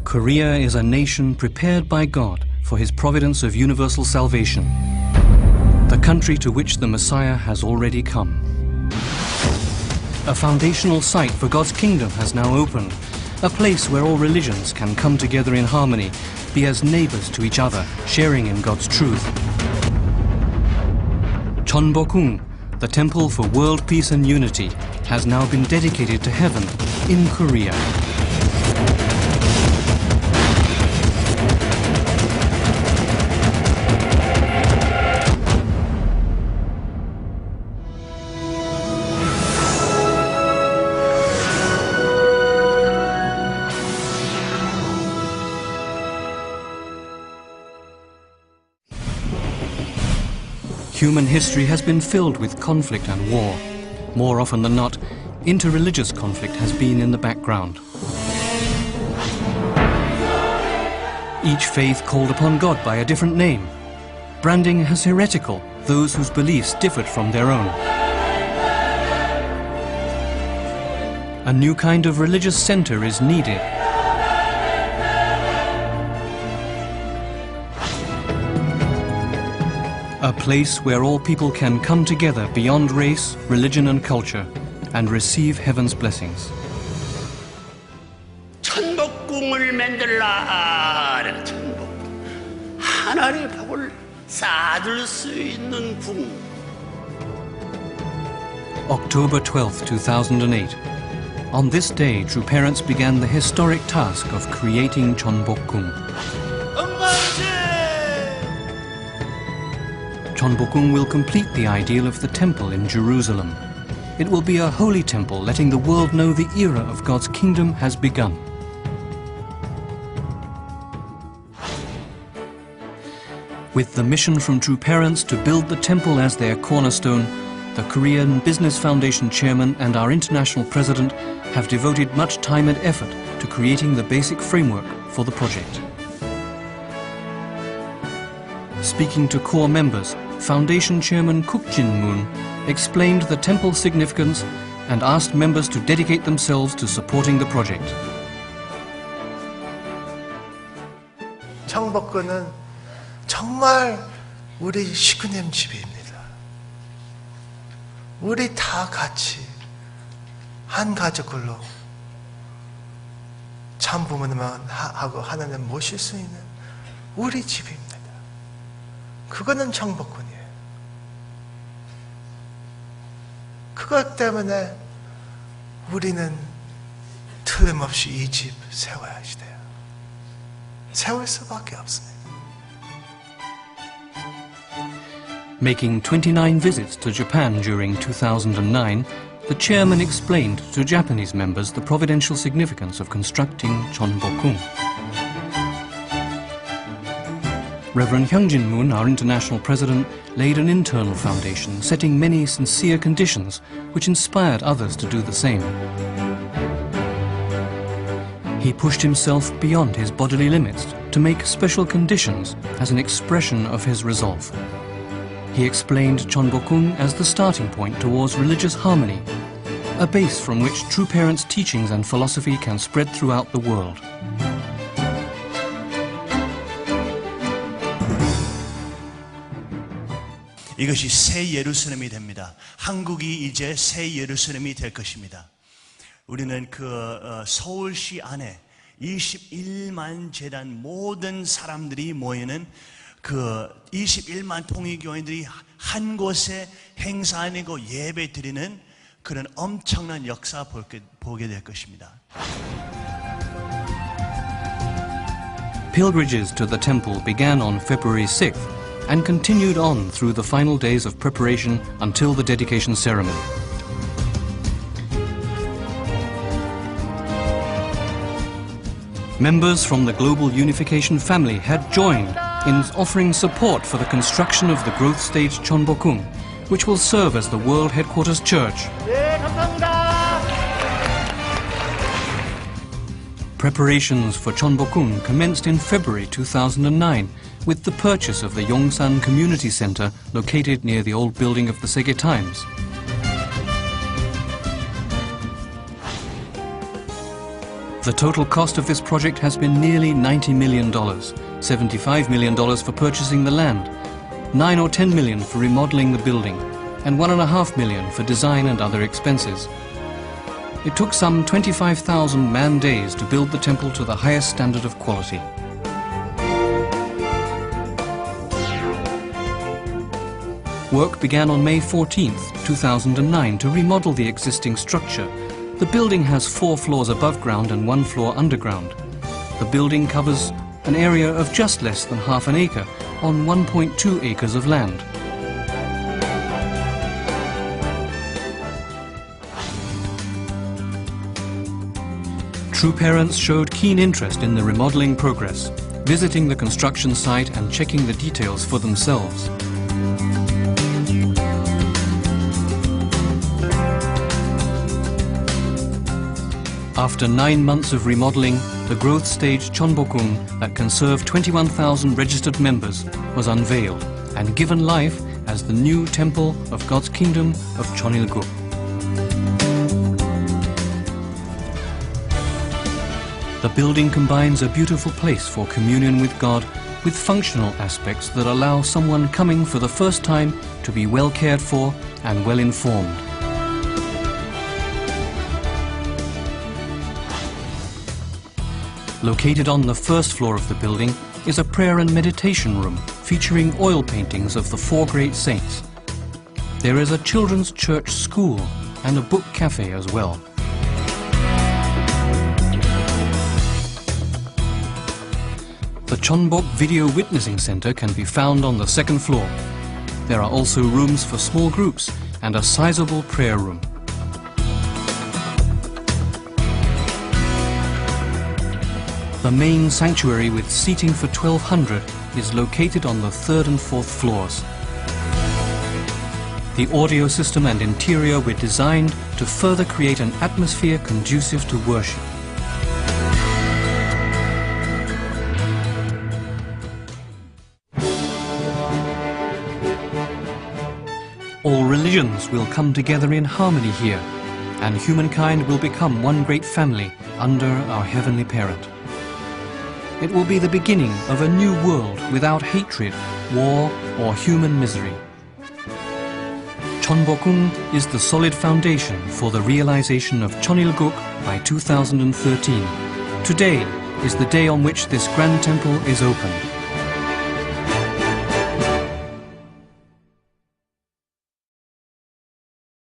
Korea is a nation prepared by God for his providence of universal salvation, the country to which the Messiah has already come. A foundational site for God's kingdom has now opened, a place where all religions can come together in harmony, be as neighbors to each other, sharing in God's truth. Cheon, the temple for world peace and unity, has now been dedicated to heaven in Korea. Human history has been filled with conflict and war. More often than not, interreligious conflict has been in the background. Each faith called upon God by a different name, branding as heretical those whose beliefs differed from their own. A new kind of religious center is needed. A place where all people can come together beyond race, religion and culture and receive heaven's blessings. 천복궁을 만들라. 천복. 하나님의 복을 쌓을 수 있는 궁. October 12th, 2008. On this day, True Parents began the historic task of creating Cheonbokgung. Cheonbokgung will complete the ideal of the temple in Jerusalem. It will be a holy temple, letting the world know the era of God's kingdom has begun. With the mission from True Parents to build the temple as their cornerstone, the Korean Business Foundation chairman and our international president have devoted much time and effort to creating the basic framework for the project. Speaking to core members, Foundation Chairman Kook Jin-moon explained the temple's significance and asked members to dedicate themselves to supporting the project. 청복궁은 정말 우리 식구님 집입니다. 우리 다 같이 한 가족으로 참 부모님만 하고 하나님 모실 수 있는 우리 집입니다. 그거는 청복궁이에요. 그것 때문에 우리는 틀림없이 이 집 세워야 돼요. 세울 수밖에 없습니다. Making 29 visits to Japan during 2009, the chairman explained to Japanese members the providential significance of constructing Cheonbokgung. Reverend Hyung Jin-moon, our international president, laid an internal foundation, setting many sincere conditions which inspired others to do the same. He pushed himself beyond his bodily limits to make special conditions as an expression of his resolve. He explained Cheonbokgung as the starting point towards religious harmony, a base from which True Parents' teachings and philosophy can spread throughout the world. 이것이 새 예루살렘이 됩니다. 한국이 이제 새 예루살렘이 될 것입니다. 우리는 서울시 안에 21만 재단 모든 사람들이 모이는 21만 통일교인들이 한 곳에 행사하고 예배 드리는 그런 엄청난 역사 보게 될 것입니다. Pilgrimages to the temple began on February 6th and continued on through the final days of preparation until the dedication ceremony. Members from the Global Unification family had joined in offering support for the construction of the growth stage Cheonbokgung, which will serve as the World Headquarters Church. Preparations for Cheonbokgung commenced in February 2009 with the purchase of the Yongsan Community Center located near the old building of the Segae Times. The total cost of this project has been nearly $90 million, $75 million for purchasing the land, $9 or $10 million for remodeling the building, and $1.5 million for design and other expenses. It took some 25,000 man-days to build the temple to the highest standard of quality. Work began on May 14, 2009 to remodel the existing structure. The building has 4 floors above ground and 1 floor underground. The building covers an area of just less than half an acre on 1.2 acres of land. True parents showed keen interest in the remodeling progress, visiting the construction site and checking the details for themselves. After 9 months of remodeling, the growth stage Cheon that can serve 21,000 registered members was unveiled and given life as the new temple of God's kingdom of Cheonilguk. The building combines a beautiful place for communion with God with functional aspects that allow someone coming for the first time to be well cared for and well informed. Located on the first floor of the building is a prayer and meditation room featuring oil paintings of the 4 great saints. There is a children's church school and a book cafe as well. The Cheonbok Video Witnessing Center can be found on the 2nd floor. There are also rooms for small groups and a sizable prayer room. The main sanctuary with seating for 1,200 is located on the 3rd and 4th floors. The audio system and interior were designed to further create an atmosphere conducive to worship. All religions will come together in harmony here, and humankind will become one great family under our Heavenly Parent. It will be the beginning of a new world without hatred, war, or human misery. Cheonbokgung is the solid foundation for the realization of Cheonilguk by 2013. Today is the day on which this grand temple is opened.